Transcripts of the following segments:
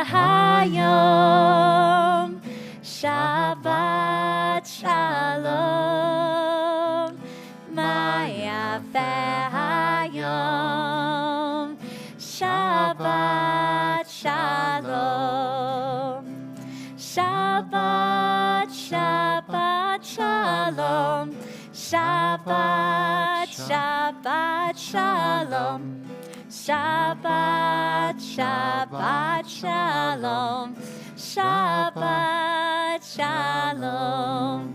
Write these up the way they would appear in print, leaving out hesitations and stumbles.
hayom, Shabbat shalom. Ma yafe hayom, Shabbat shalom. Shabbat, Shabbat shalom. Shabbat, Shabbat shalom. Shabbat, Shabbat shalom. Shabbat shalom.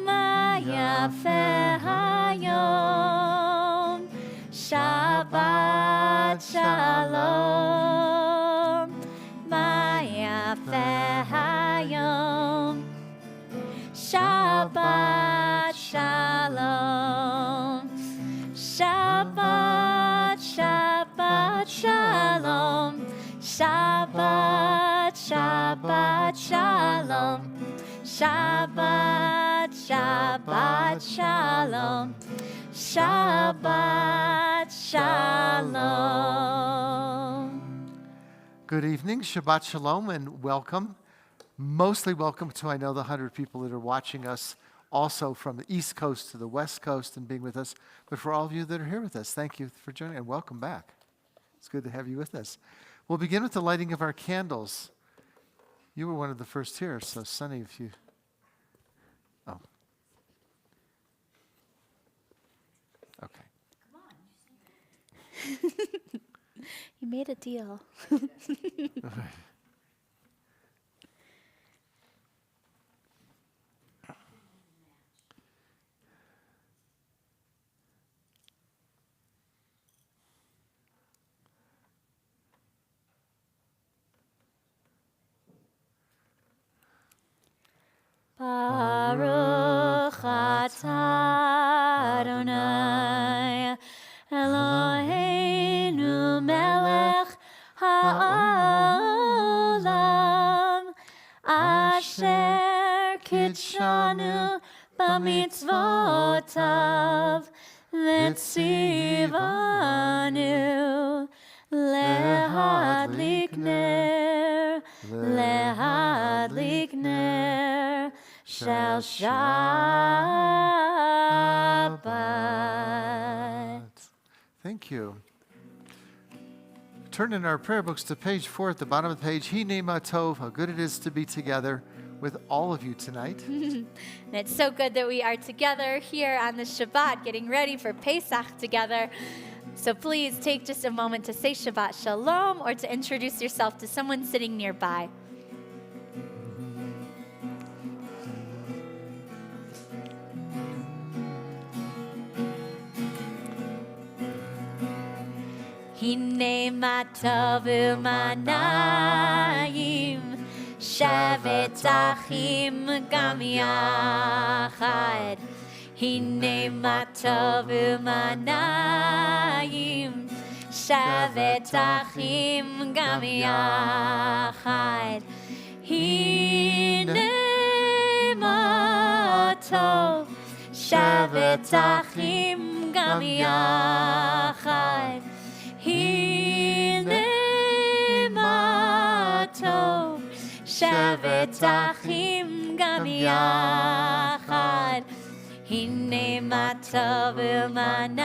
Ma yafe hayom, Shabbat shalom. Ma yafe hayom, Shabbat shalom. Shabbat, Shabbat shalom. Shabbat, Shabbat shalom. Shabbat, Shabbat shalom. Shabbat shalom. Good evening, Shabbat Shalom, and welcome. Mostly welcome to, I know, the 100 people that are watching us also from the East Coast to the West Coast and being with us. But for all of you that are here with us, thank you for joining and welcome back. It's good to have you with us. We'll begin with the lighting of our candles. You were one of the first here, so Sonny, if you... Oh. Okay. Come on. You made a deal. Baruch atah Adonai Eloheinu melech ha'olam asher kitshanu b'mitzvotav v'tzivanu lehadlik ner shel Shabbat. Thank you. Turn in our prayer books to page 4 at the bottom of the page. Hinei ma tov, how good it is to be together with all of you tonight. And it's so good that we are together here on the Shabbat, getting ready for Pesach together. So please take just a moment to say Shabbat Shalom or to introduce yourself to someone sitting nearby. Hinei ma tov u'manayim shevet achim gam yachad. Hinei ma tov u'manayim shevet achim gam yachad. Hinei ma tov shevet achim gam yachad. Hinei ma tov shevet achim gam yachad. Hinei ma tov u'manayim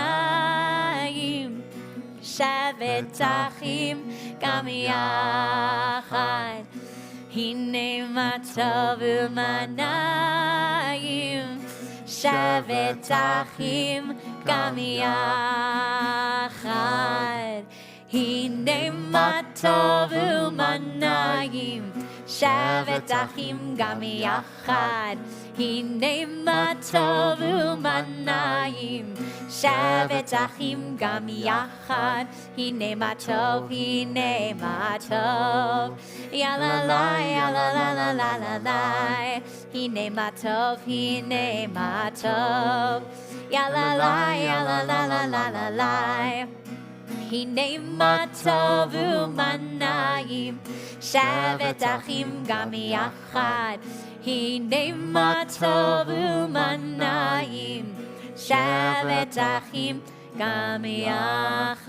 shevet achim gam yachad. Hinei ma tov u'manayim shevet achim gam yachad. Hinei ma tov u'manayim shevet achim gam yachad. Hinei ma tov u'manayim shevet achim gam yachad. Hinei ma tov ya la la ya la la la la la la. Hinei ma tov ya la la ya la la la la la la. Hinei ma tov u'manayim shevet achim gam yachad. Hinei ma tov u'manayim shevet achim gam yachad.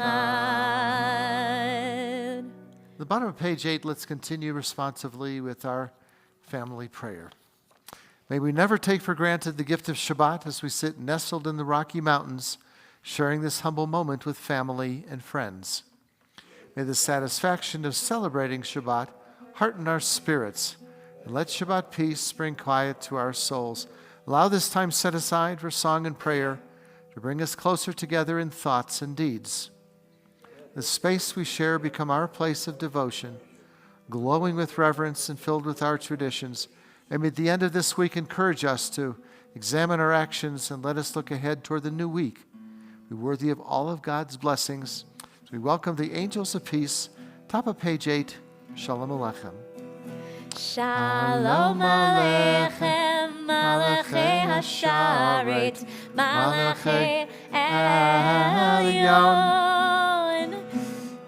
The bottom of page 8, let's continue responsively with our family prayer. May we never take for granted the gift of Shabbat as we sit nestled in the Rocky Mountains, sharing this humble moment with family and friends. May the satisfaction of celebrating Shabbat hearten our spirits, and let Shabbat peace bring quiet to our souls. Allow this time set aside for song and prayer to bring us closer together in thoughts and deeds. The space we share become our place of devotion, glowing with reverence and filled with our traditions. And may the end of this week encourage us to examine our actions and let us look ahead toward the new week. Be worthy of all of God's blessings. As we welcome the angels of peace, top of page 8, Shalom Aleichem. Shalom Aleichem, Malachei Hasharet, Malachei Elyon.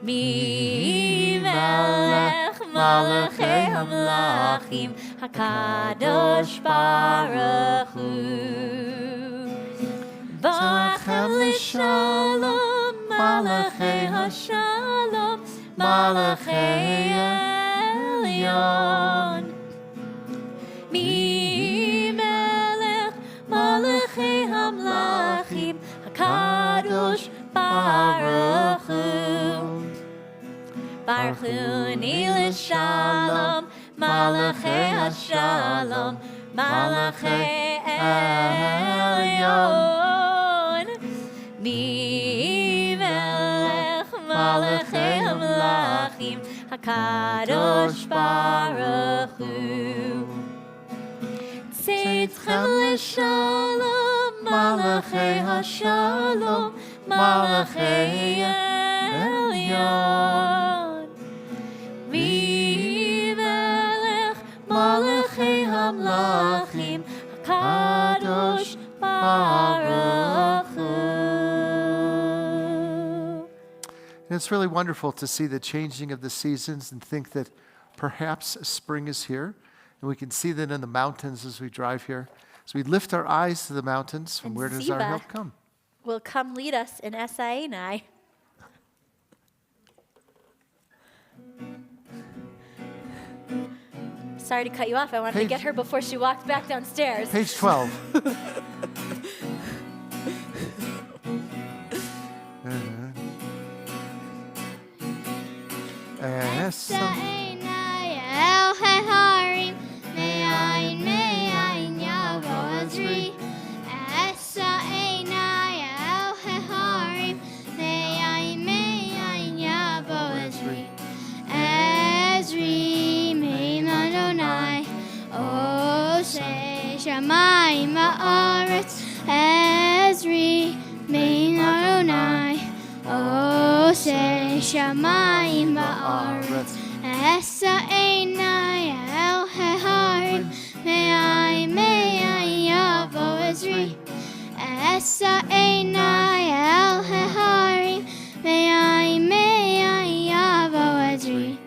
Mi Melech Malachei Hamlachim, HaKadosh Baruch Hu. Ba'achem l'shalom, Malachei Hashalom, Malachei Elyon. Mi Melech Malachei Hamlachim, HaKadosh Baruch Hu. Baruch Hu l'shalom, Malachei Hashalom, Malachei Elyon. Mi Melech Malachei Hamlachim, HaKadosh Baruch Hu. Tzedchem l'shalom, Malachei Hashalom, Malachei Elyon. Mi Melech Malachei Hamlachim, HaKadosh Baruch Hu. And it's really wonderful to see the changing of the seasons and think that perhaps spring is here. And we can see that in the mountains as we drive here. As we lift our eyes to the mountains, from And where does Ziva our help come? will come lead us in Sinai. Sorry to cut you off. I wanted to get her before she walked back downstairs. Page 12. Shamayim haaretz, Ezri mein Adonai, Oseh Shamayim haaretz, Esa einai el heharim, me'ai yavo Ezri, Esa einai el heharim, me'ai yavo Ezri,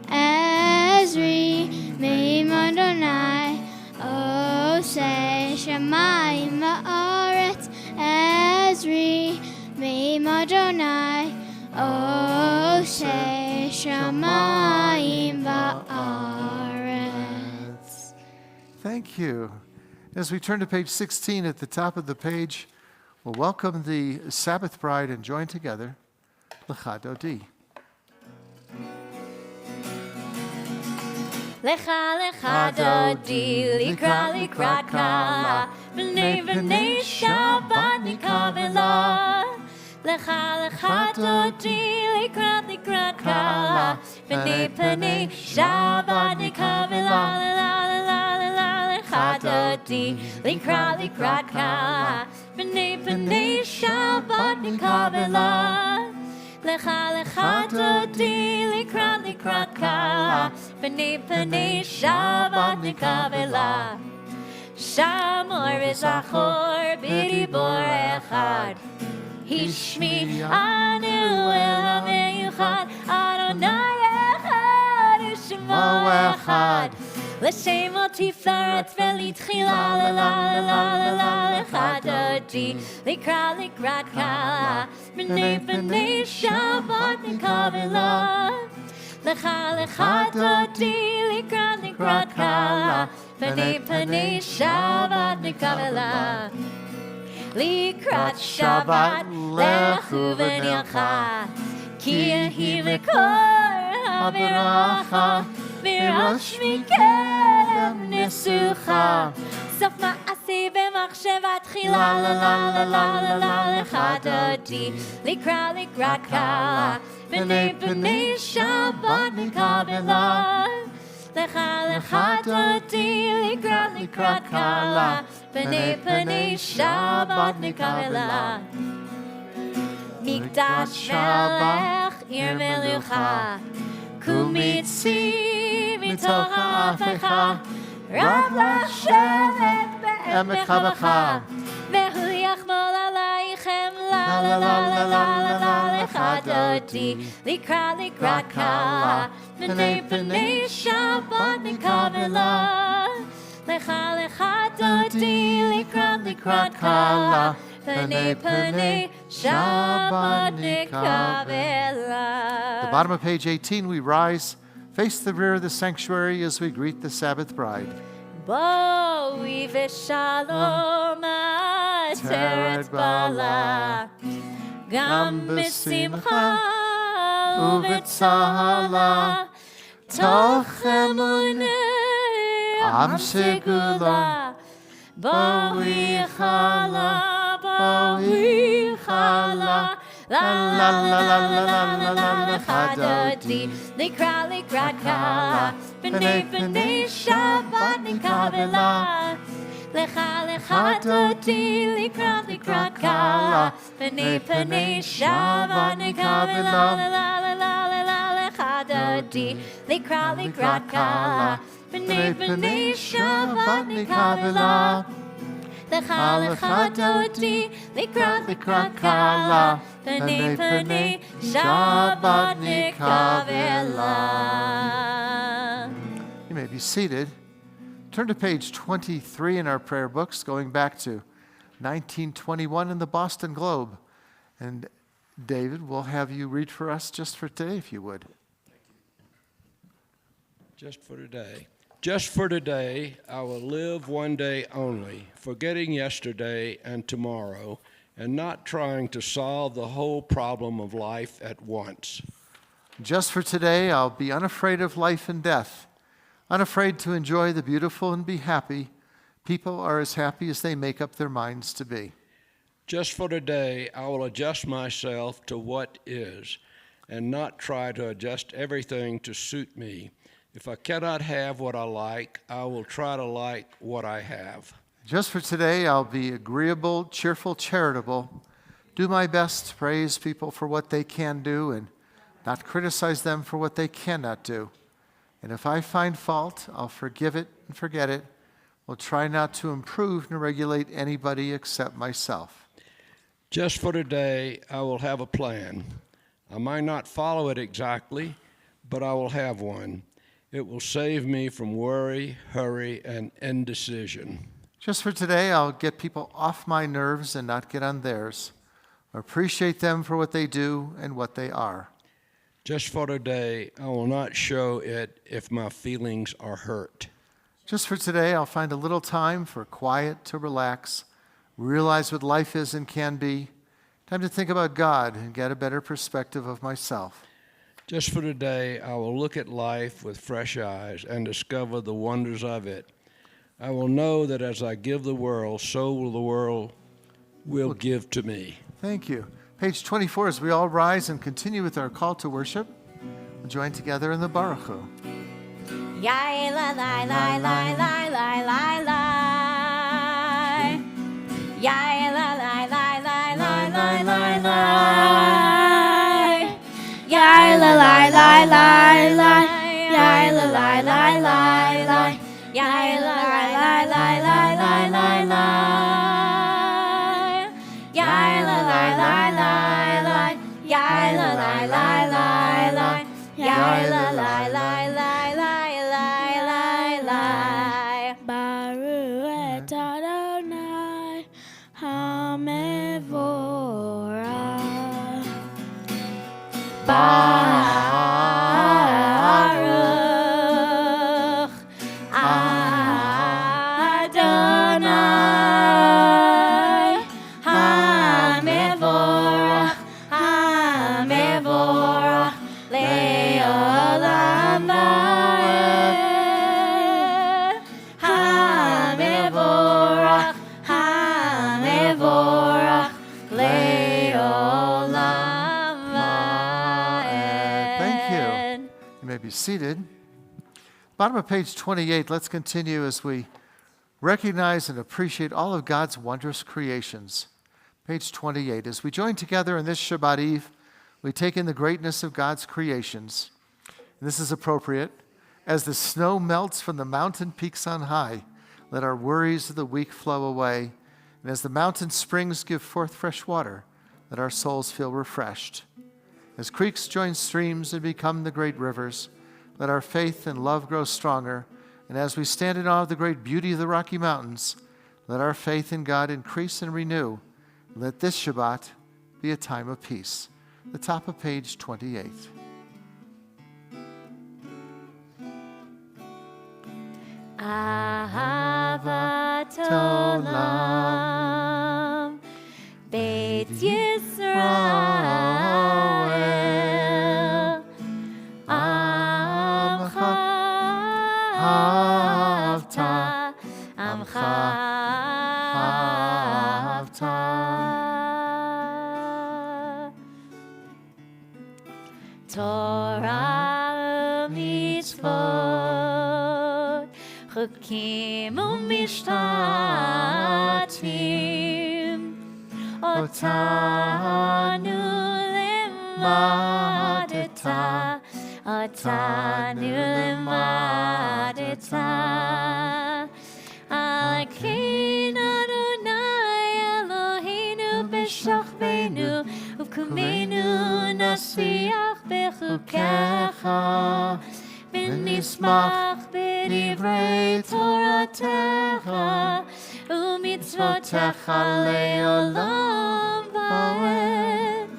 Ezri mein Adonai, Oseh Shamayim haaretz, Ezri me'im Adonai, Oseh Shamayim haaretz. Thank you. As we turn to page 16 at the top of the page, we'll welcome the Sabbath bride and join together, Lecha Dodi. Lecha lecha dodi, likra likra kala, b'nei b'nei Shabbat nikavela. Lecha lecha dodi, likra likra kala, b'nei b'nei Shabbat nikavela. Lecha dodi, likra likra kala, b'nei b'nei Shabbat nikavela. Lecha lecha dodi, likra likra kala, b'nei b'nei Shabbat nikavela. Shamor v'zachor b'dibor echad, Hishmi anu el ha'meyuchad, Adonai echad u'shemo echad. L'shemo tiferet v'litchila lecha dodi, likra likra kala, b'nei b'nei Shabbat nikavela. לך לך דודי לקראת קלה, פני שבת נקבלה. לקראת שבת לכו ונלכה, כי יהי מקור הברכה, וראש מכרם נסוכה. סוף מעשי במחשבה תחילה, לה לה לה לה לה לה לך דודי לקראת קלה, פני שבת נקבלה. לך לך דודי לקראת קלה, פני שבת נקבלה. מקדש מלך עיר מלוכה, קומי צי מתוך ההפכה, רב לשבת בעמק הבכה, והוא יחמול עלייכם, לה לה לה לה לה לה לך דודי לקראת קלה, פני שבת נקבלה. לך לך דודי לקראת קלה, פני שבת נקבלה. The bottom of page 18, we rise, face the rear of the sanctuary as we greet the Sabbath bride. בואי ושלום עטרת בעלה, גם בשמחה ובצהלה, תוך אמונה עם סגולה. בואי חלה, בואי חלה, לה לה לה לה לה לה לה לך דודי לקראת קלה, פני שבת נקבלה. לך לך דודי לקראת קלה, פני שבת נקבלה. לה לה לה לה לך דודי לקראת קלה, פני שבת נקבלה. לך לך דודי לקראת קלה, פני שבת נקבלה. You may be seated. Turn to page 23 in our prayer books, going back to 1921 in the Boston Globe. And David, we'll have you read for us just for today, if you would. Just for today. Just for today, I will live one day only, forgetting yesterday and tomorrow, and not trying to solve the whole problem of life at once. Just for today, I'll be unafraid of life and death, unafraid to enjoy the beautiful and be happy. People are as happy as they make up their minds to be. Just for today, I will adjust myself to what is, and not try to adjust everything to suit me. If I cannot have what I like, I will try to like what I have. Just for today, I'll be agreeable, cheerful, charitable, do my best to praise people for what they can do and not criticize them for what they cannot do. And if I find fault, I'll forgive it and forget it. Will try not to improve nor regulate anybody except myself. Just for today, I will have a plan. I might not follow it exactly, but I will have one. It will save me from worry, hurry, and indecision. Just for today, I'll get people off my nerves and not get on theirs. Appreciate them for what they do and what they are. Just for today, I will not show it if my feelings are hurt. Just for today, I'll find a little time for quiet to relax, realize what life is and can be, time to think about God and get a better perspective of myself. Just for today, I will look at life with fresh eyes and discover the wonders of it. I will know that as I give the world, so will the world give to me. Thank you. Page 24, as we all rise and continue with our call to worship, we'll join together in the Baruch Hu. Yai la la la la la la la la. Yai la la la la la la la la. Yai la la la la la. Yai la la la la la. Yai la la la la la la la la. Yai la la la la la. Yai la la la la la. Yai la la la la la. Baruch et Adonai HaMevorach. seated. Bottom of page 28, let's continue as we recognize and appreciate all of God's wondrous creations. Page 28, as we join together in this Shabbat Eve, we take in the greatness of God's creations. And this is appropriate. As the snow melts from the mountain peaks on high, let our worries of the week flow away. And as the mountain springs give forth fresh water, let our souls feel refreshed. As creeks join streams and become the great rivers, let our faith and love grow stronger. And as we stand in awe of the great beauty of the Rocky Mountains, let our faith in God increase and renew. Let this Shabbat be a time of peace. The top of page 28. Ahavat Olam, Beit Yisrael, Amcha Havta, Amcha Havta. Torah mitzvot, chukim umishtatim, otanu limadeta, otanu limadeta. Akein Adonai Eloheinu b'shachbenu, uvkumenu nasiach bechukecha, v'nismach b'divrei Toratecha, u'mitzvotecha le'olam va'ed.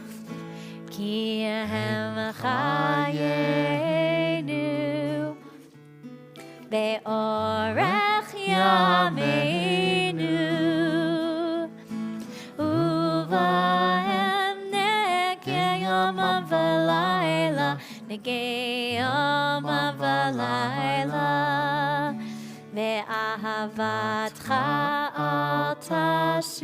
Ki hem chayenu be'orech yameinu, uvahem negei yomam v'layla, negei yomam v'layla, ve'ahavatcha al tasir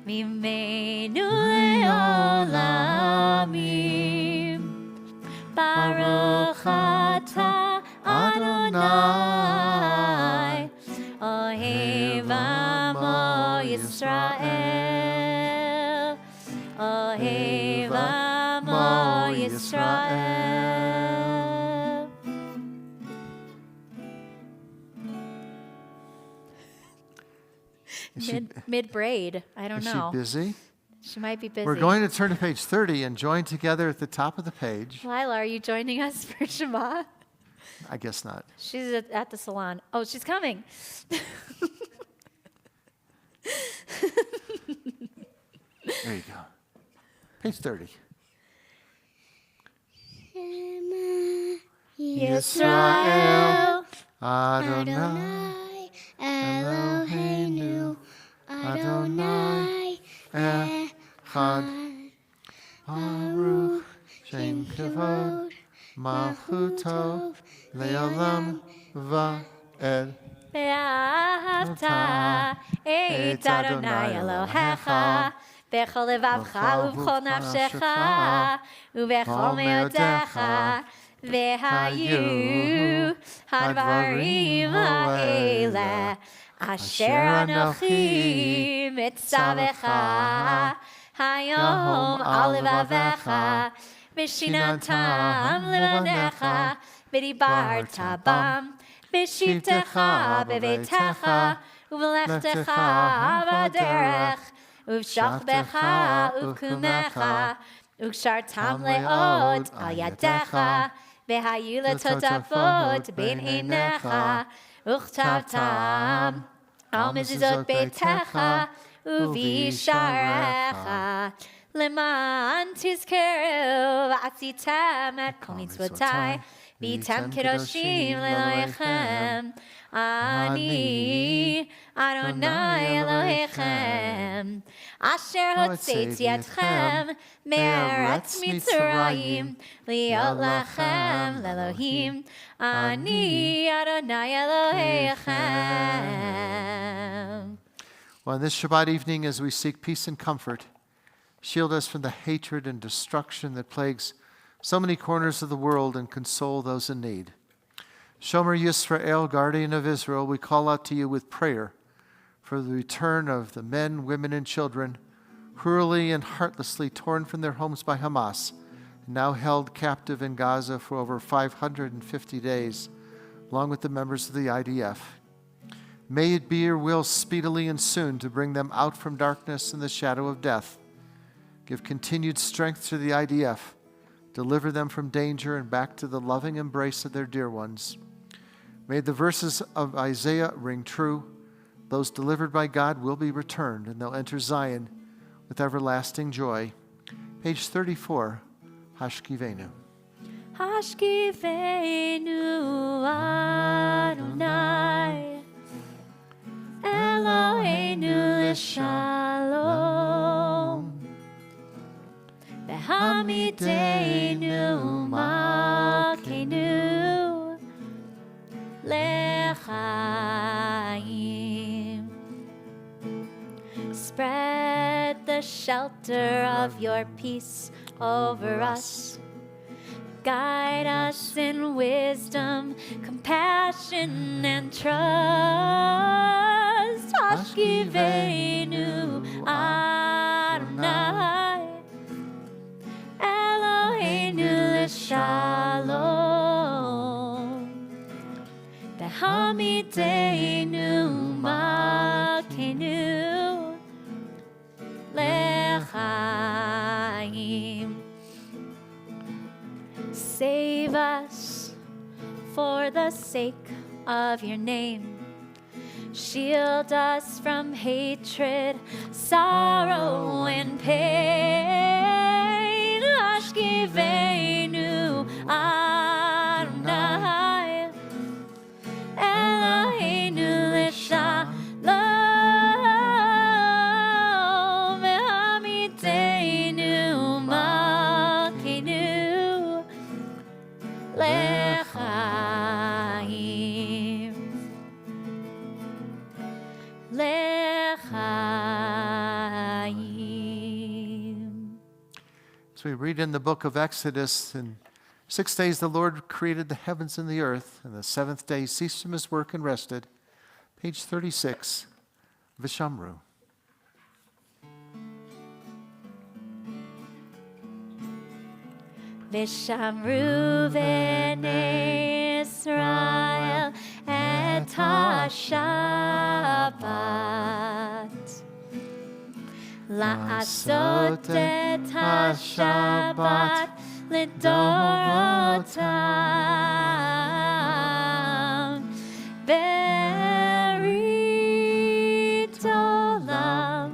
mimenu le'olamim. Baruch atah Adonai, Ohev Amo Yisrael, Ohev Amo Yisrael. Mid braid. I don't know. Is she busy? She might be busy. We're going to turn to page 30 and join together at the top of the page. Lila, are you joining us for Shabbat? I guess not. She's at the salon. Oh, she's coming. There you go. Page 30. Yisrael, Adonai Eloheinu, Adonai Echad, Baruch Shem Kavod, Malchuto, Le'olam Va'ed. Ve'ahavta et Adonai Elohecha, bechol levavcha ubechol nafshecha, ubechol meodecha, ve'hayu hadvarim ha'ele, asher anochi mitzavecha, hayom al levavecha, v'shinantam levanecha, v'dibarta bam, b'shivtecha b'veitecha, u'v'lechtecha b'derech, u'v'shachbecha u'kumecha, u'kshartam le'od al yadecha, v'hayu letotafot bin einecha, u'chtavtam al mezuzot beitecha, u'visharecha, leman tizkeru v'atzitem et kol mitzvotai, v'tem kedoshim le'loechem, ani Adonai Elohechem, asher hotzetzi etchem me'eretz Mitzrayim, liot lachem le'Elohim, ani Adonai Elohechem. Well, this Shabbat evening, as we seek peace and comfort, shield us from the hatred and destruction that plagues so many corners of the world and console those in need. Shomer Yisrael, guardian of Israel, we call out to you with prayer for the return of the men, women, and children cruelly and heartlessly torn from their homes by Hamas, and now held captive in Gaza for over 550 days, along with the members of the IDF. May it be your will speedily and soon to bring them out from darkness and the shadow of death. Give continued strength to the IDF. Deliver them from danger and back to the loving embrace of their dear ones. May the verses of Isaiah ring true. Those delivered by God will be returned, and they'll enter Zion with everlasting joy. Page 34, Hashkivenu. Hashkivenu Adonai Eloheinu l'shalom V'hamidenu malkeinu lechaim. Spread the shelter of your peace over us. Guide us in wisdom, compassion, and trust. Hashkivenu Adonai Eloheinu l'shalom V'hamidenu malkeinu lechaim. Save us for the sake of your name. Shield us from hatred, sorrow, and pain. Hashkivenu Adonai Eloheinu l'shalom V'hamidenu malkeinu lechaim. Lechaim. As we read in the book of Exodus, in 6 days the Lord created the heavens and the earth, and the seventh day he ceased from his work and rested. Page 36, Vishamru. Vishamru b'nei Israel et ha-Shabbat La'asot et ha-Shabbat lidorotam Berit olam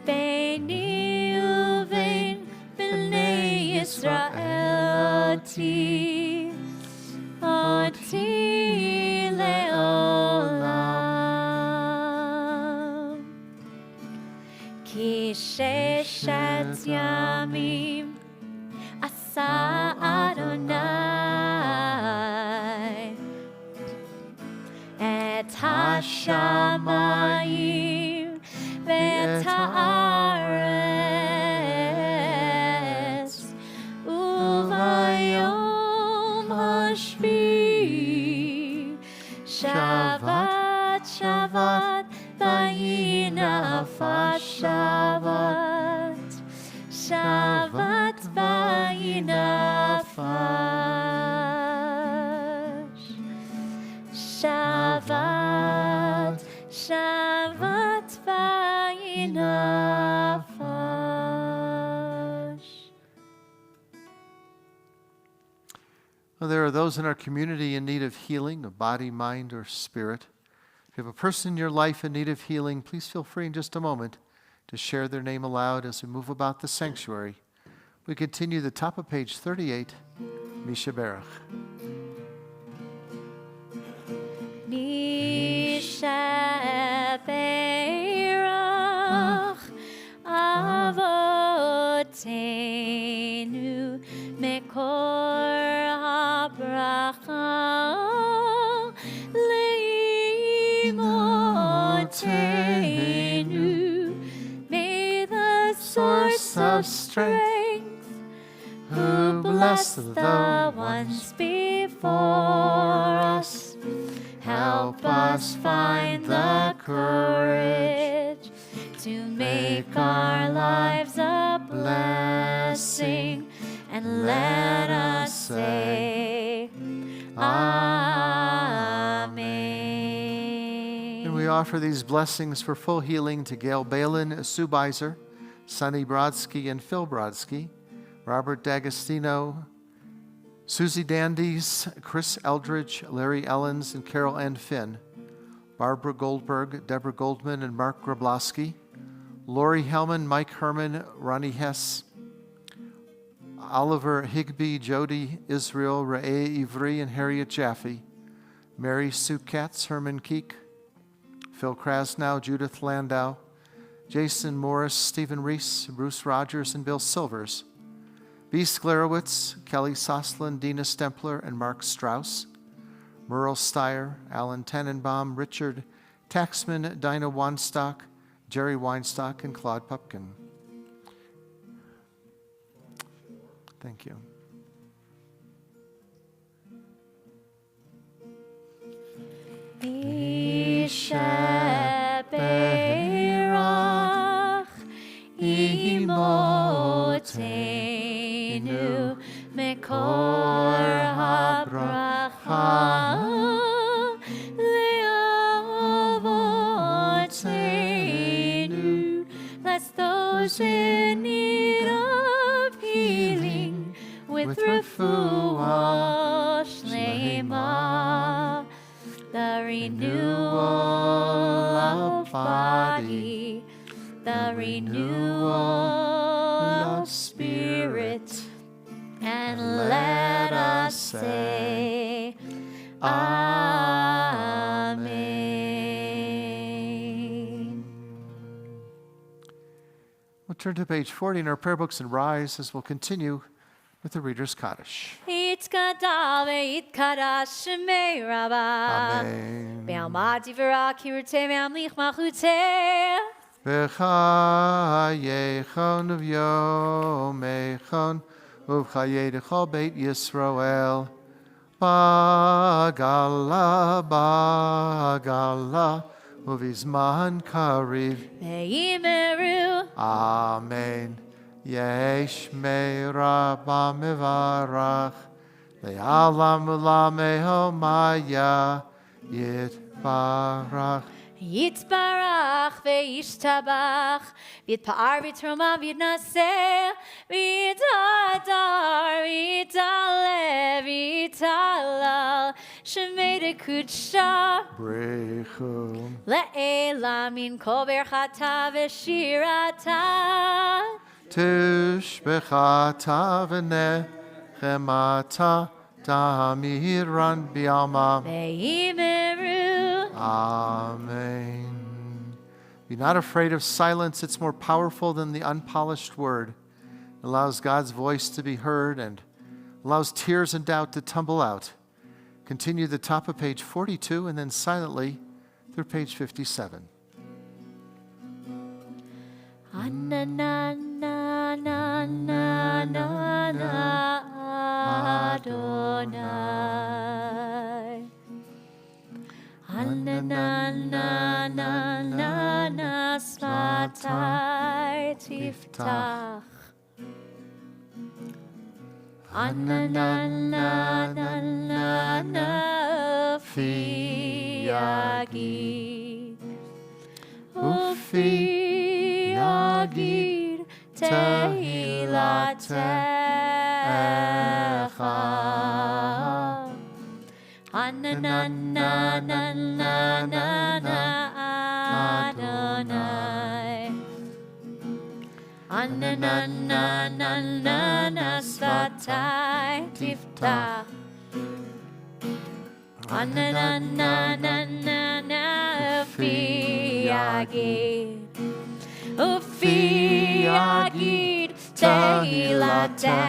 Beini uvein b'nei Yisrael oti leolam Ki sheshet yamim asa Adonai et hashamayim ve'et haaretz uvayom hashvi Shabbat Shabbat vayinafas Shabbat Shabbat vayinafas Shabbat Shabbat vayinafas. Well, there are those in our community in need of healing, of body, mind, or spirit. If you have a person in your life in need of healing, please feel free in just a moment to share their name aloud as we move about the sanctuary. We continue the top of page 38, Misha Berach. Misha Berach Avotenu Mekor HaBracha Leimotenu. May the source of strength who blesses us, the ones before us. Help us find the courage to make our lives a blessing, and let us say, Amen. And we offer these blessings for full healing to Gail Balin, Sue Beiser, Sonny Brodsky and Phil Brodsky, Robert D'Agostino, Susie Dandies, Chris Eldridge, Larry Ellens, and Carol Ann Finn, Barbara Goldberg, Deborah Goldman, and Mark Grabowski, Lori Hellman, Mike Herman, Ronnie Hess, Oliver Higby, Jody Israel, Rae Ivry, and Harriet Jaffe, Mary Sue Katz, Herman Keek, Phil Krasnow, Judith Landau, Jason Morris, Stephen Reese, Bruce Rogers, and Bill Silvers, B. Sklerowitz, Kelly Soslin, Dina Stempler, and Mark Strauss, Merle Steyer, Alan Tannenbaum, Richard Taxman, Dinah Wanstock, Jerry Weinstock, and Claude Pupkin. Thank you. Ishaberach imotenu mekor habracha leavotenu. Bless those in need of healing with refuah shlema, the renewal of body, the renewal of spirit, and let us say, Amen. We'll turn to page 40 in our prayer books and rise as we'll continue with the Reader's Kaddish. Yitkadal ve'yitkadash shemei Rabbah. Amen. Be'alma divrah kirutei me'amlich malchutei. V'chayechon v'yomechon uv'chayei d'chol beit Yisrael. Bagala, bagala, uv'izman kariv. Ve'imeru. Amen. Yesh me'rabba mevarach, le'alam u'lameho maya yitbarach. Yitzbarach ve'yishtabach, v'yitpa'ar v'yitroma v'yitnaseh, v'yitadar v'yitale v'yitalal, shemei dekudsha Brechum. le'elam min kol berchata v'shirata. Tishbechata v'nechemata tamiran bi'alma. Ve'imeru. Amen. Be not afraid of silence. It's more powerful than the unpolished word. It allows God's voice to be heard and allows tears and doubt to tumble out. Continue the top of page 42 and then silently through page 57. Anna na na na na na na Adonai. Anna na na na na na svatai tiftach. Anna na na na na na fi yagid. Ufi yagid tehilatecha. Anna na na na na na na Adonai. Anna na na na na na svatai tiftach. Anna na na na na na fi yagid. Ufi yagid tehilatecha.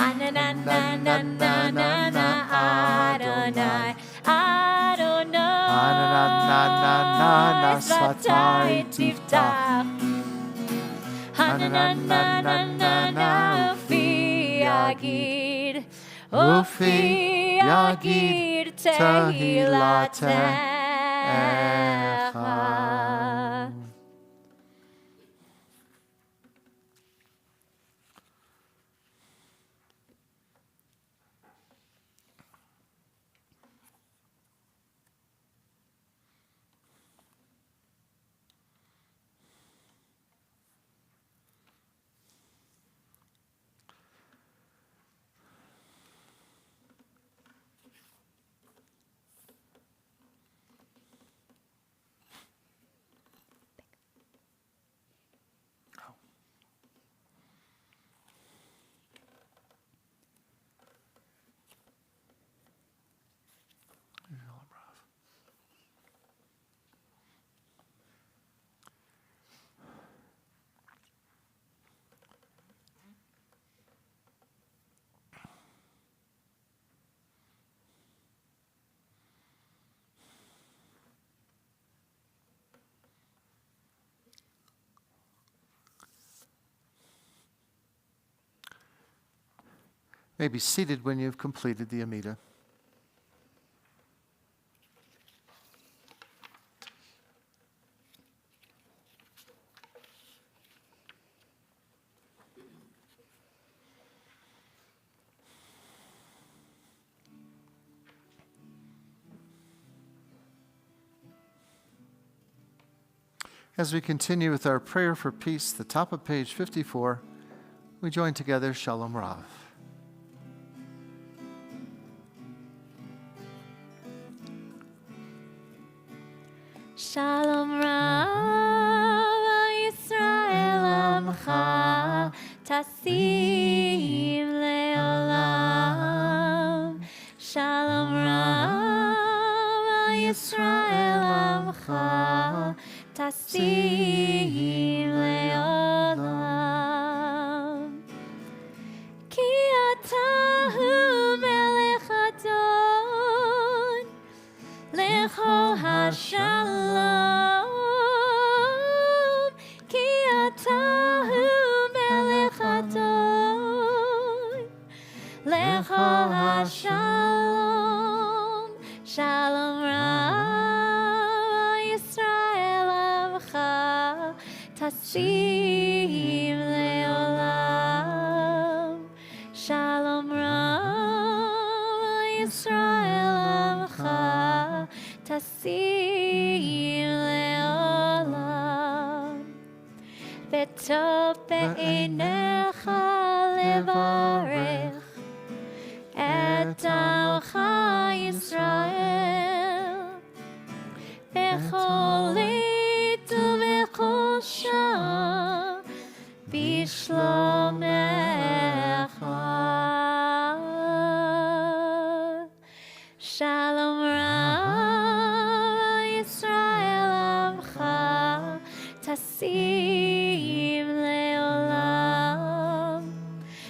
Anna na na na na na na Adonai. Adonai. Anna na na na na svatai tiftach. na na na na na na Ufi Yagid Ufi Yagid Tehilatecha. May be seated when you've completed the Amida. As we continue with our prayer for peace, the top of page 54, we join together Shalom Rav. Shalom Rav Yisrael Amcha Tasim Leolam. Shalom Rav Yisrael Amcha Tasim Leolam. Ki atahu melech adon lechol hashalom. Ki atahu melech adon lechol hashalom. Shalom Rav Yisrael Amcha Tasim Leolam. Shalom Rav Yisrael Amcha Tasim Leolam. V'tov be'einecha levarech et Amcha Yisrael b'chol עת ובכל שעה בשלומך. Shalom Rav Yisrael Amcha Tasim Leolam.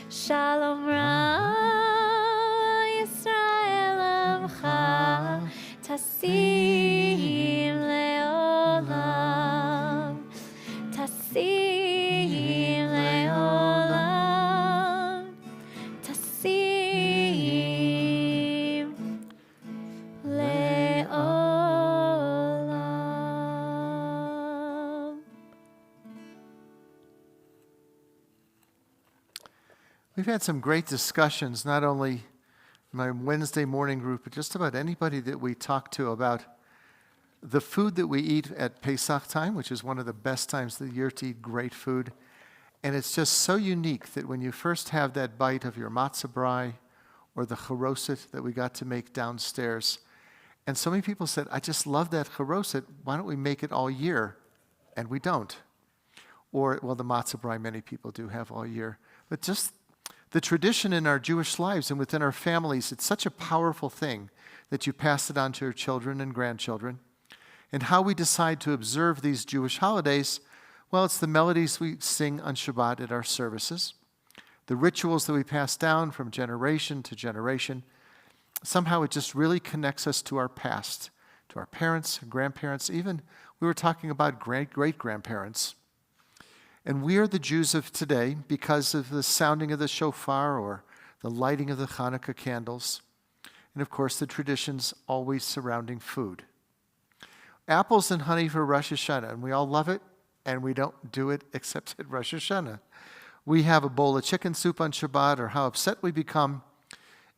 Shalom Rav Yisrael Amcha Tasim Leolam. Tasim Leolam. Tasim Leolam. We've had some great discussions, not only in my Wednesday morning group, but just about anybody that we talk to about the food that we eat at Pesach time, which is one of the best times of the year to eat great food. And it's just so unique that when you first have that bite of your matzah brai or the charoset that we got to make downstairs, and so many people said, I just love that charoset, why don't we make it all year? And we don't. Or, well, the matzah brai many people do have all year. But just the tradition in our Jewish lives and within our families, it's such a powerful thing that you pass it on to your children and grandchildren. And how we decide to observe these Jewish holidays, well, it's the melodies we sing on Shabbat at our services, the rituals that we pass down from generation to generation. Somehow it just really connects us to our past, to our parents, grandparents, even we were talking about great-grandparents. And we are the Jews of today because of the sounding of the shofar or the lighting of the Hanukkah candles. And of course, the traditions always surrounding food. Apples and honey for Rosh Hashanah, and we all love it, and we don't do it except at Rosh Hashanah. We have a bowl of chicken soup on Shabbat, or how upset we become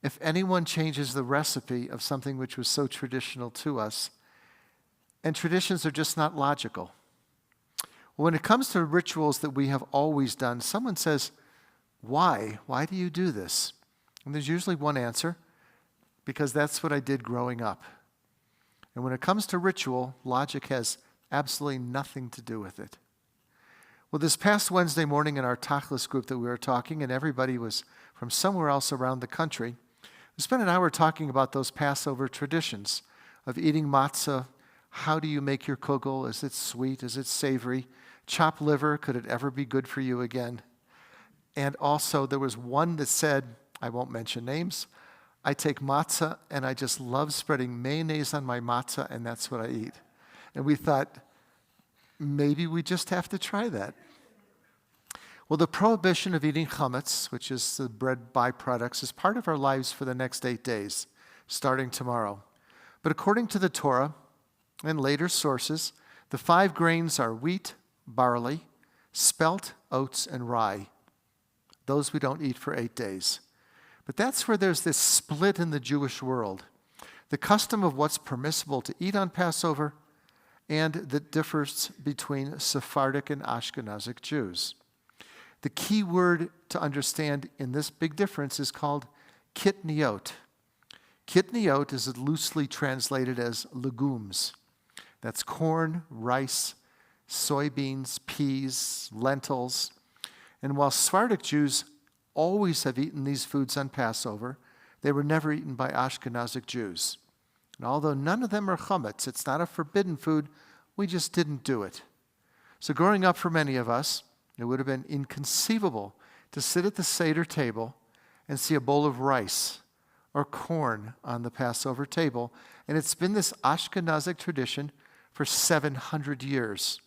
if anyone changes the recipe of something which was so traditional to us. And traditions are just not logical. When it comes to rituals that we have always done, someone says, why? Why do you do this? And there's usually one answer, because that's what I did growing up. And when it comes to ritual, logic has absolutely nothing to do with it. Well, this past Wednesday morning in our Tachlis group that we were talking, and everybody was from somewhere else around the country, we spent an hour talking about those Passover traditions of eating matzah. How do you make your kugel? Is it sweet? Is it savory? Chopped liver, could it ever be good for you again? And also there was one that said, I won't mention names, I take matzah and I just love spreading mayonnaise on my matzah and that's what I eat. And we thought, maybe we just have to try that. Well, the prohibition of eating chametz, which is the bread byproducts, is part of our lives for the next 8 days, starting tomorrow. But according to the Torah and later sources, the 5 grains are wheat, barley, spelt, oats, and rye. Those we don't eat for 8 days. But that's where there's this split in the Jewish world. The custom of what's permissible to eat on Passover and that differs between Sephardic and Ashkenazic Jews. The key word to understand in this big difference is called kitniot. Kitniot is loosely translated as legumes. That's corn, rice, soybeans, peas, lentils. And while Sephardic Jews always have eaten these foods on Passover, they were never eaten by Ashkenazic Jews. And although none of them are chametz, it's not a forbidden food, we just didn't do it. So growing up for many of us, it would have been inconceivable to sit at the Seder table and see a bowl of rice or corn on the Passover table. And it's been this Ashkenazic tradition for 700 years.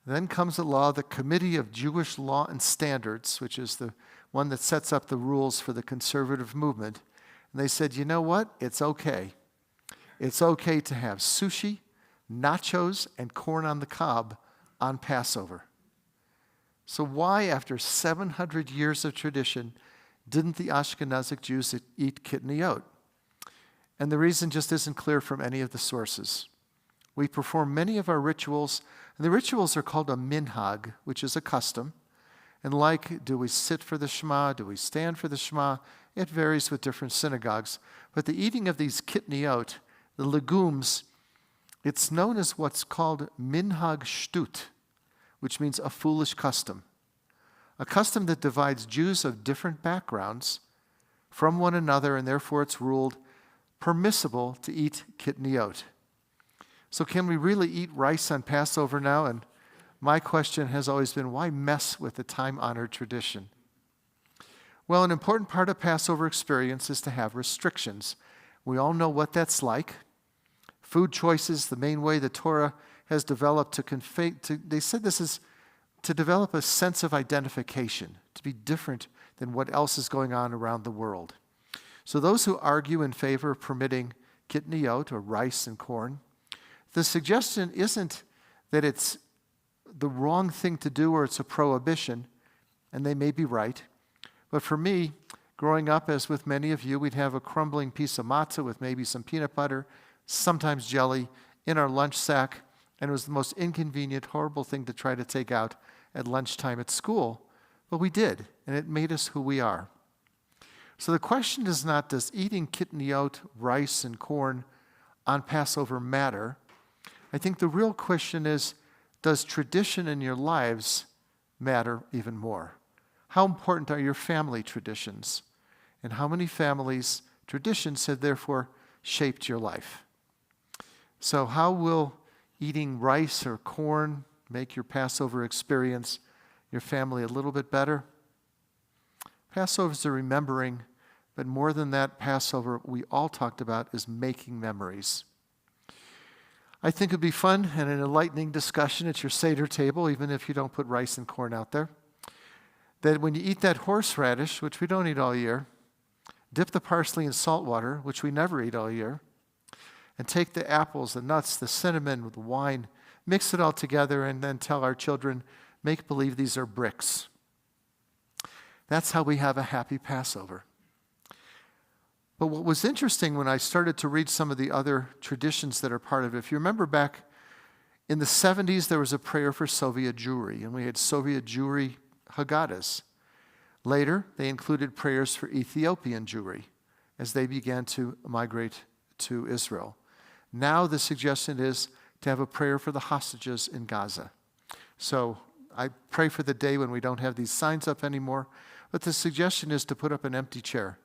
Then comes the law, the Committee of Jewish Law and Standards, which is the one that sets up the rules for the conservative movement. And they said, you know what? It's okay. It's okay to have sushi, nachos, and corn on the cob on Passover. So why, after 700 years of tradition, didn't the Ashkenazic Jews eat kitniot? And the reason just isn't clear from any of the sources. We perform many of our rituals, and the rituals are called a minhag, which is a custom. And like, do we sit for the Shema? Do we stand for the Shema? It varies with different synagogues. But the eating of these kitniot, the legumes, it's known as what's called minhag shtut, which means a foolish custom. A custom that divides Jews of different backgrounds from one another, and therefore it's ruled permissible to eat kitniot. So can we really eat rice on Passover now? And my question has always been, why mess with the time-honored tradition? Well, an important part of Passover experience is to have restrictions. We all know what that's like. Food choices, the main way the Torah has developed they said this is to develop a sense of identification, to be different than what else is going on around the world. So those who argue in favor of permitting kitniot, or rice and corn, the suggestion isn't that it's the wrong thing to do or it's a prohibition, and they may be right. But for me, growing up, as with many of you, we'd have a crumbling piece of matzah with maybe some peanut butter, sometimes jelly, in our lunch sack, and it was the most inconvenient, horrible thing to try to take out at lunchtime at school. But we did, and it made us who we are. So the question is not, does eating kitniot, rice and corn on Passover matter? I think the real question is, does tradition in your lives matter even more? How important are your family traditions? And how many families' traditions have therefore shaped your life? So how will eating rice or corn make your Passover experience, your family, a little bit better? Passover is a remembering, but more than that, Passover, we all talked about, is making memories. I think it'd be fun and an enlightening discussion at your Seder table, even if you don't put rice and corn out there, that when you eat that horseradish, which we don't eat all year, dip the parsley in salt water, which we never eat all year, and take the apples, the nuts, the cinnamon, the wine, mix it all together, and then tell our children, make believe these are bricks. That's how we have a happy Passover. But what was interesting when I started to read some of the other traditions that are part of it, if you remember back in the 70s, there was a prayer for Soviet Jewry, and we had Soviet Jewry Haggadahs. Later, they included prayers for Ethiopian Jewry as they began to migrate to Israel. Now the suggestion is to have a prayer for the hostages in Gaza. So I pray for the day when we don't have these signs up anymore, but the suggestion is to put up an empty chair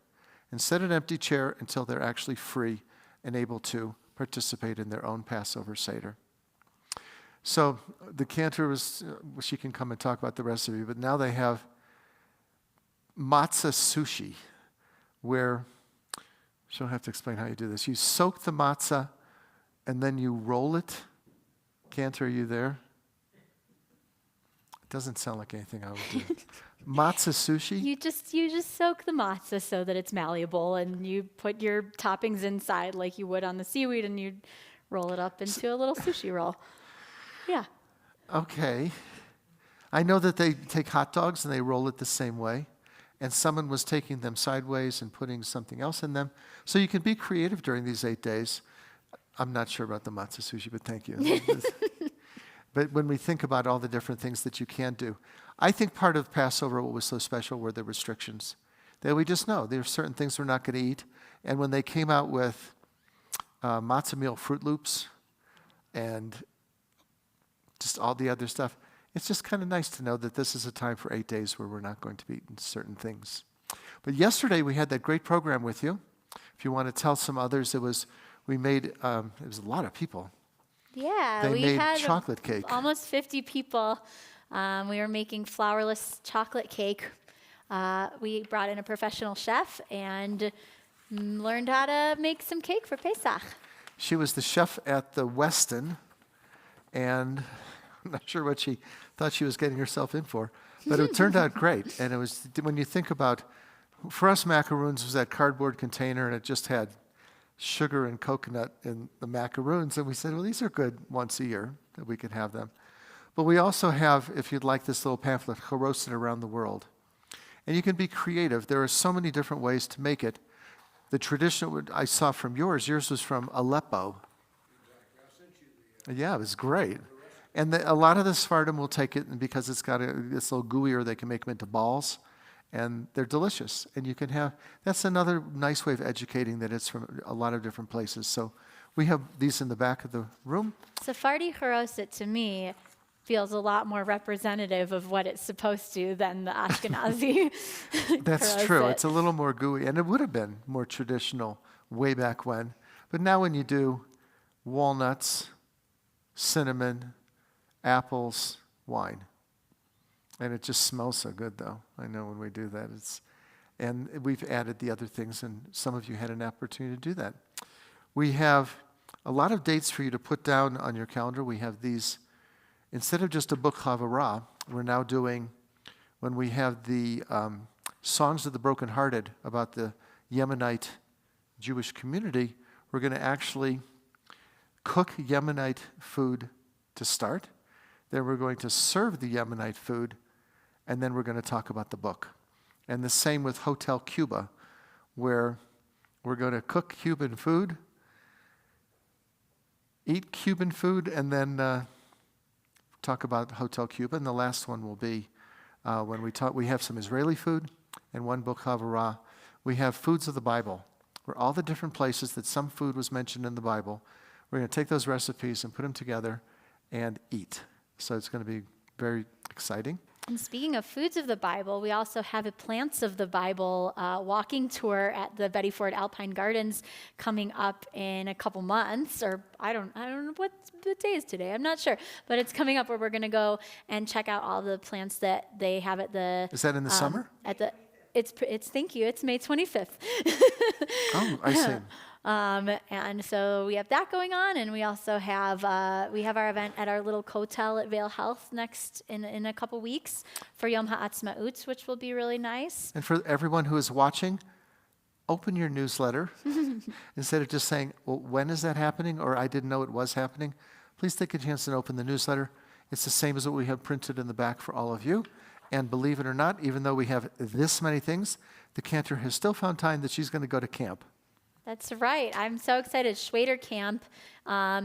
and set an empty chair until they're actually free and able to participate in their own Passover Seder. So the cantor was, she can come and talk about the rest of you, but now they have matzah sushi, where, she'll have to explain how you do this. You soak the matzah and then you roll it. Cantor, are you there? It doesn't sound like anything I would do. Matzah sushi? You just soak the matzah so that it's malleable, and you put your toppings inside like you would on the seaweed, and you roll it up into a little sushi roll. Yeah. Okay. I know that they take hot dogs and they roll it the same way, and someone was taking them sideways and putting something else in them. So you can be creative during these 8 days. I'm not sure about the matzah sushi, but thank you. But when we think about all the different things that you can do, I think part of Passover, what was so special were the restrictions. That we just know there are certain things we're not going to eat. And when they came out with matzah meal Fruit Loops and just all the other stuff, it's just kind of nice to know that this is a time for 8 days where we're not going to be eating certain things. But yesterday we had that great program with you. If you want to tell some others, it was a lot of people. Yeah, They we made had chocolate cake. Almost 50 people. We were making flourless chocolate cake. We brought in a professional chef and learned how to make some cake for Pesach. She was the chef at the Westin, and I'm not sure what she thought she was getting herself in for, but it turned out great. And it was, when you think about, for us, macaroons was that cardboard container, and it just had sugar and coconut in the macaroons. And we said, well, these are good once a year that we could have them. But we also have, if you'd like, this little pamphlet, Roasted Around the World. And you can be creative. There are so many different ways to make it. The traditional I saw from yours was from Aleppo. Yeah, it was great. And a lot of the Sephardim will take it, and because it's got this little gooier, they can make them into balls, and they're delicious. And you can have, that's another nice way of educating that it's from a lot of different places. So we have these in the back of the room. Sephardi charoset, to me, feels a lot more representative of what it's supposed to than the Ashkenazi. That's true. charoset. It's a little more gooey, and it would have been more traditional way back when. But now when you do walnuts, cinnamon, apples, wine. And it just smells so good, though. I know when we do that. And we've added the other things, and some of you had an opportunity to do that. We have a lot of dates for you to put down on your calendar. We have these, instead of just a book Havarah, we're now doing, when we have the Songs of the Brokenhearted about the Yemenite Jewish community, we're going to actually cook Yemenite food to start. Then we're going to serve the Yemenite food, and then we're going to talk about the book. And the same with Hotel Cuba, where we're going to cook Cuban food, eat Cuban food, and then talk about Hotel Cuba. And the last one will be when we have some Israeli food and one book Havarah. We have Foods of the Bible, where all the different places that some food was mentioned in the Bible, we're going to take those recipes and put them together and eat. So it's going to be very exciting. And speaking of Foods of the Bible, we also have a Plants of the Bible walking tour at the Betty Ford Alpine Gardens coming up in a couple months, or I don't know what the day is today. I'm not sure, but it's coming up where we're going to go and check out all the plants that they have at the. Is that in the summer? It's thank you. It's May 25th. Oh, I see. And so we have that going on, and we also have our event at our little hotel at Vail Health next in a couple weeks for Yom HaAtzmaut, which will be really nice. And for everyone who is watching, open your newsletter. Instead of just saying, well, when is that happening? Or I didn't know it was happening. Please take a chance and open the newsletter. It's the same as what we have printed in the back for all of you. And believe it or not, even though we have this many things, the cantor has still found time that she's going to go to camp. That's right. I'm so excited. Schwader Camp out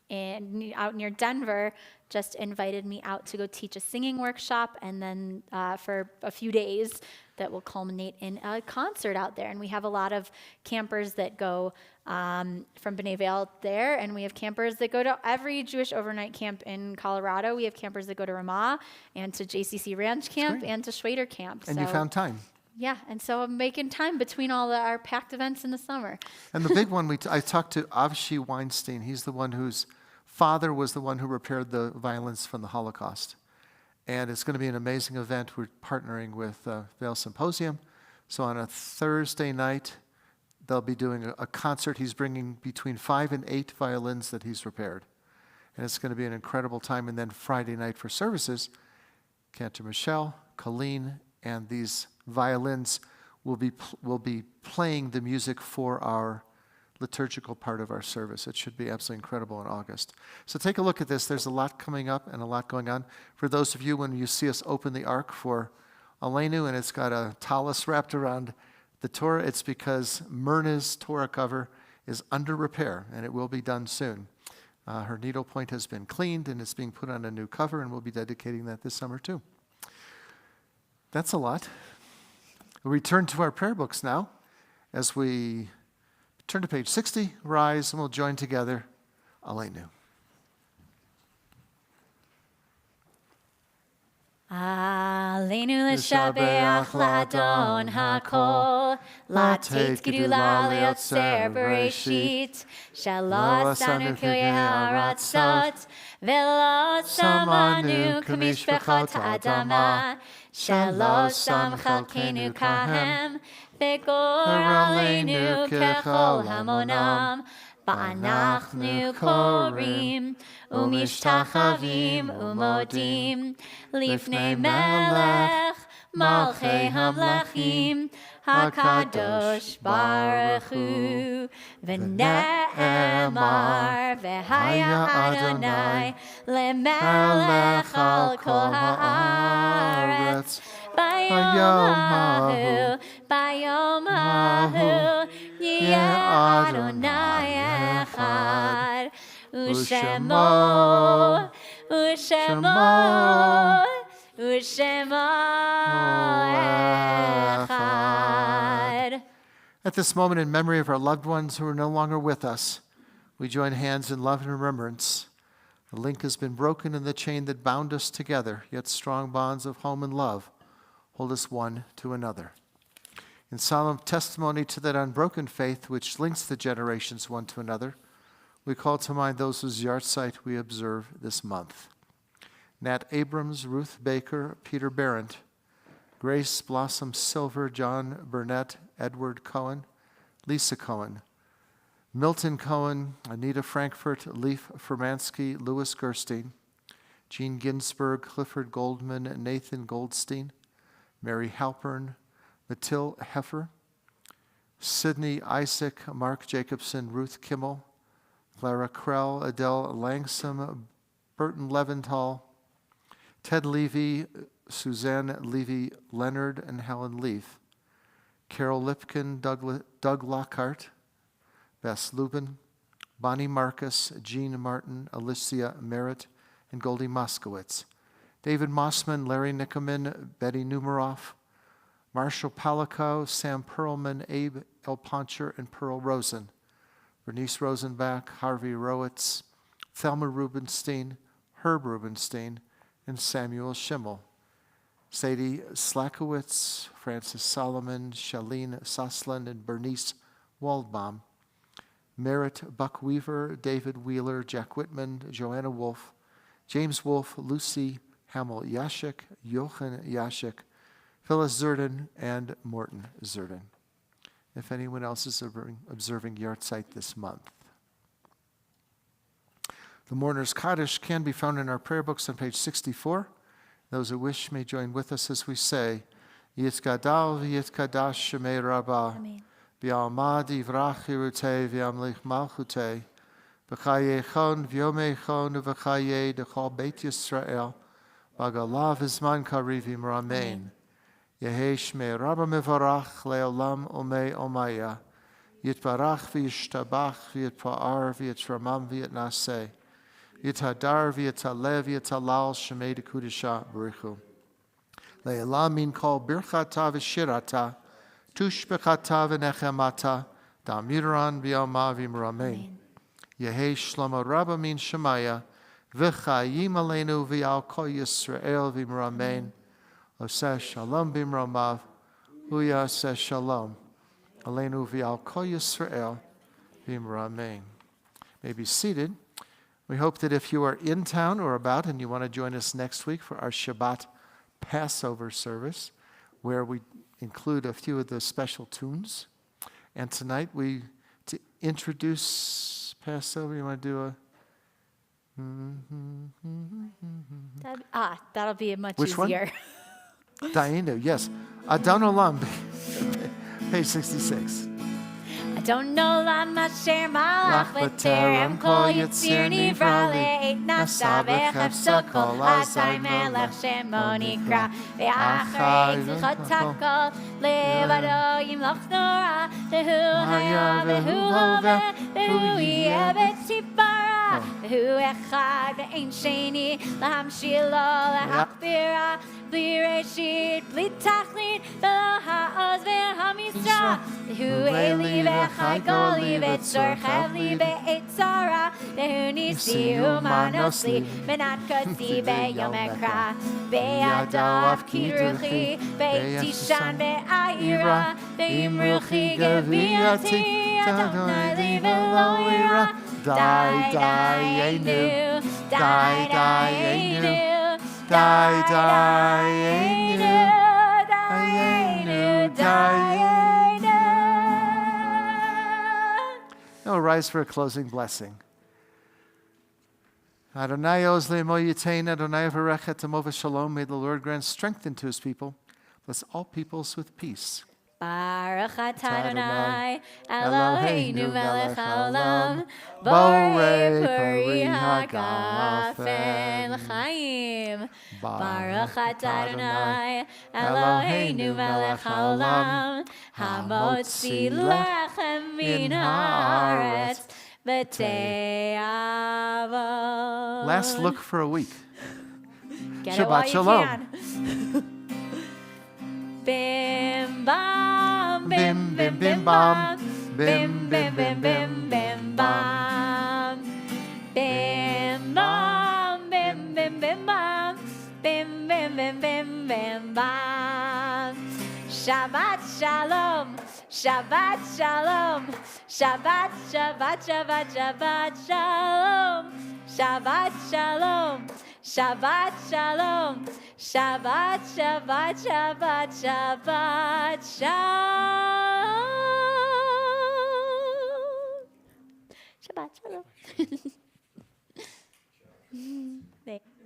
near Denver just invited me out to go teach a singing workshop, and then for a few days that will culminate in a concert out there. And we have a lot of campers that go from B'nai Vail there, and we have campers that go to every Jewish overnight camp in Colorado. We have campers that go to Ramah and to JCC Ranch Camp and to Schwader Camp. And you found time. Yeah, and so I'm making time between all our packed events in the summer. And the big one, I talked to Avshi Weinstein. He's the one whose father was the one who repaired the violence from the Holocaust. And it's going to be an amazing event. We're partnering with Vail Symposium. So on a Thursday night, they'll be doing a concert. He's bringing between 5 and 8 violins that he's repaired. And it's going to be an incredible time. And then Friday night for services, Cantor Michelle, Colleen, and these violins will be playing the music for our liturgical part of our service. It should be absolutely incredible in August. So take a look at this. There's a lot coming up and a lot going on. For those of you, when you see us open the ark for Aleinu and it's got a tallis wrapped around the Torah, it's because Myrna's Torah cover is under repair, and it will be done soon. Her needle point has been cleaned, and it's being put on a new cover, and we'll be dedicating that this summer too. That's a lot. We return to our prayer books now. As we turn to page 60, rise, and we'll join together Aleinu. Aleinu l'shabeach la'adon ha'kol, la'tet gedula le'otzer bereshit, shelo asanu k'oyei ha'aratzot, ve'lo samanu k'mishpachot ha'adama, shelo sam chalkenu kahem, ve'gor aleinu kechol hamonam, Ba'anachnu korim, umishtachavim umodim, lifnei melech, malchei hamlachim, hakadosh baruch hu, v'ne'emar, v'haya Adonai, lemelech al kol ha'aretz, bayom hahu, Yeh Adonai echad, u'shemo echad. At this moment, in memory of our loved ones who are no longer with us, we join hands in love and remembrance. The link has been broken in the chain that bound us together, yet strong bonds of home and love hold us one to another. In solemn testimony to that unbroken faith which links the generations one to another, we call to mind those whose yahrzeit we observe this month. Nat Abrams, Ruth Baker, Peter Barrett, Grace Blossom Silver, John Burnett, Edward Cohen, Lisa Cohen, Milton Cohen, Anita Frankfurt, Leif Furmansky, Louis Gerstein, Jean Ginsburg, Clifford Goldman, Nathan Goldstein, Mary Halpern, Mathilde Heffer, Sidney Isaac, Mark Jacobson, Ruth Kimmel, Clara Krell, Adele Langsam, Burton Leventhal, Ted Levy, Suzanne Levy Leonard, and Helen Leaf, Carol Lipkin, Doug Lockhart, Bess Lubin, Bonnie Marcus, Jean Martin, Alicia Merritt, and Goldie Moskowitz, David Mossman, Larry Nickerman, Betty Numeroff, Marshall Palico, Sam Perlman, Abe Elponcher, and Pearl Rosen, Bernice Rosenbach, Harvey Rowitz, Thelma Rubenstein, Herb Rubenstein, and Samuel Schimmel, Sadie Slakowitz, Francis Solomon, Shalene Sosland, and Bernice Waldbaum, Merritt Buckweaver, David Wheeler, Jack Whitman, Joanna Wolf, James Wolf, Lucy Hamill Yashik, Jochen Yashik, Phyllis Zerden, and Morton Zerden. if anyone else is observing Yartzeit this month. The Mourner's Kaddish can be found in our prayer books on page 64. Those who wish may join with us as we say, Yitkadal v'yitkadash shemei Rabbah, Amen. B'almad yivrach yirutei v'yamlich malchutei, B'chayechon v'yomechon uv'chayei dechol Beit Yisrael, B'agalav v'zman karivim ramein. Yehi shmei Rabba mevarach le'olam omei omaya, Yitbarach v'yishtabach v'yitpa'ar v'yitramam v'yitnaseh, Yitadar v'yitalev v'yitalal shemei dekudisha b'richu. Le'elam min kol birchata v'shirata, tushbechata v'nechemata, da'miran v'yama v'imramein. Yehi shlomo rabba min shemaya, v'chayim aleinu v'yal kol Yisrael v'imramein. Oseh shalom b'imramav, uyaseh shalom. Aleinu v'yal kol Yisrael v'imramein. May be seated. We hope that if you are in town or about and you want to join us next week for our Shabbat Passover service, where we include a few of the special tunes. And tonight to introduce Passover, you want to do a... That'll be much Which one? easier. Dainu, yes. Adon Olam, page 66. Adon Olam asher malach v'terem kol yitzir nivra le'et nasa v'chefsa kol azai melech shemo nikra v'achar etzichot hakol levado yimloch nora v'hu haya v'hu hove v'hu yeh v'tzipara v'hu echad v'ein sheni l'hamshilo l'hachbira bli reshit bli tachlin v'lo ha'oz v'hamisra v'hu eli v'chai goli v'tzorchev li v'etzara v'hu nisi umanosli v'nat kotzi v'yom ekra v'yado avkiruchi v'tishan v'ayira v'imruchi geviyati adonai li v'lo ira dai daienu dai daienu dai daienu daienu daienu. Now we'll rise for a closing blessing. Adonai oz le'mo yitain, Adonai v'rechet amov shalom. May the Lord grant strength into his people. Bless all peoples with peace. Baruch atah Adonai Eloheinu melech haolam Borei borei peri peri hagafen l'chaim. Baruch atah Adonai Eloheinu melech haolam hamotzi lechem min haaretz b'te'avot. Last look for a week. Get it while you can. Bim bam, bim bim bim bam, bim bim bim bim bim bam, bim bam, bim bim bim bam, bim bim bim bim bim bam. Shabbat shalom, Shabbat shalom, Shabbat Shabbat Shabbat Shabbat shalom, Shabbat shalom. Shabbat shalom, Shabbat, Shabbat, Shabbat, Shabbat, shalom. Shabbat shalom. Thanks.